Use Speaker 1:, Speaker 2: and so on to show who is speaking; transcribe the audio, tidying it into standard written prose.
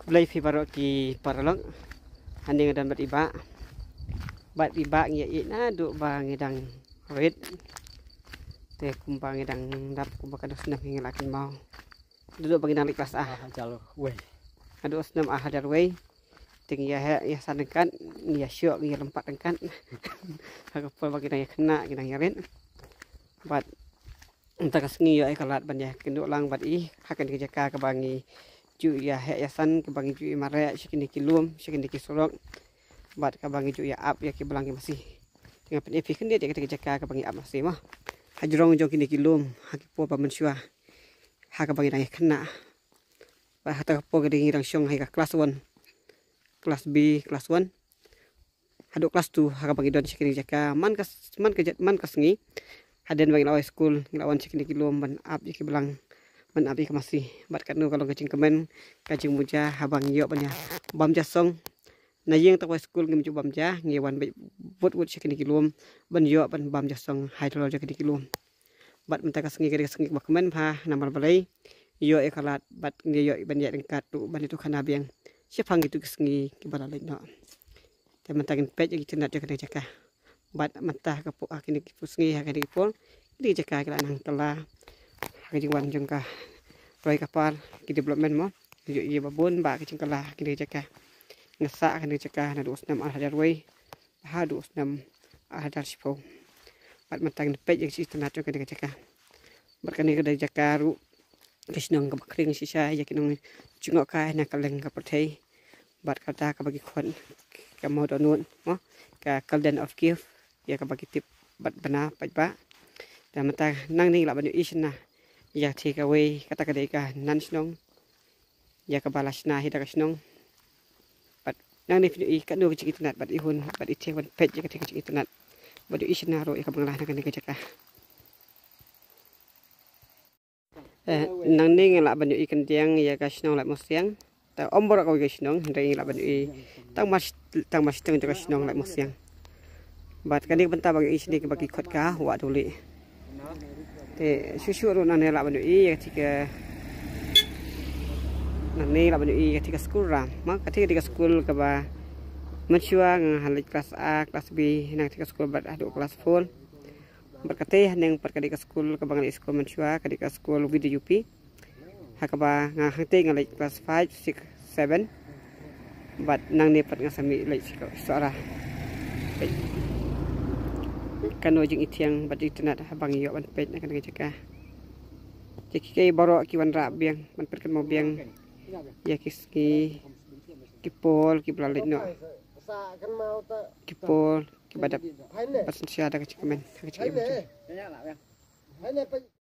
Speaker 1: Belai fi barok ki paralong handing dan bat iba ngia ina du ba ngidang red te kumbang ngidang dap kumbang kados nam ngelakin mau duduk bagi nang kelas A
Speaker 2: jalur we
Speaker 1: kados nam A hadar we ting ya sanengkan ya syok ya lempat engkan hakapol bagi nang kena ngidang yaren bat entah kasngi yo kalat ban ya kenduk lang bat hakan ke jaka ke bangi ju ya yasan ke bangi ju mare sikini kilum sikini kisolok bat ka bangi ju ya ap ya ki belang masih dengan penepi kan dia ketika jaka ke bangi ap masih mah hajrong jong kini kilum haki po pa mensua ha ka bangi nang kena ba hata po ke dingi rang syong hai ka kelas 1 kelas B kelas 1 haduk kelas 2 ha ka bangi don sikini jaka man kasngi haden bagi lawan school lawan sikini kilum ban ap ya ki belang man abi ka masih bat kanu kalau kacing kemen kacing muja habang yo banyak bam jasong na yeng tak school ngim bam ja ngewan bot sikini kilum ban yo ban bam jasong hydro sikini kilum bat mentaka sengi bakmen pa namar balai yo ekalat bat ngeyo ban ya dengkat tu ban itu kana biang siapang itu sengi ki balai no te mentagin pej gi cenat kena jaka bat mentah kapuk akini sengi hakani pol di jaka kala nang telah kejingwan jengka roy kapal ki development mo yo babon ba kecing kalah kini jaka ngesa kini jaka na 26 hadar way ha 26 hadar sipo bat mentang pej yang si tenat kini jaka berkani kedai jaka ru kisnong ke bakring sisa ya kinong jungok ka na kaleng ka pertai bat kata ka bagi kon ka mau donun mo ka kalden of gift ya ka bagi tip bat bana pajba dan mentang nang ni la banyu isna ya take away kata kadai ka nan snong ya ka balas na hida ka snong bat nang ni video ka no kecik internet bat ihun bat ite wan page ka kecik internet bat isna ro ka banglah na ka jaka nang ni ngala banyu ikan tiang ya ka snong la mosiang ta ombor ka ka snong ndai ngala banyu tang mas teng ka snong la mosiang bat kani benta bagi isni ka bagi khot ka wa duli te susu ru nane la banu ya ketika nane la banu ketika school ram mak ketika school ka ba mensua ngahalik kelas A kelas B nang ketika school bat adu kelas 4 berkate nang perketika school ka bangali school mensua ketika school video UP hakaba ngahante ngalai kelas 5 6 7 bat nang ne pat ngasami lai suara kan wajing itiang bat internet habang yo ban pej na kan jaka jeki kay baro ki wan ra biang ban perkan mo biang ya kiski kipol ki blalit no kipol ki badap pasen sia da ka cikemen ka cikemen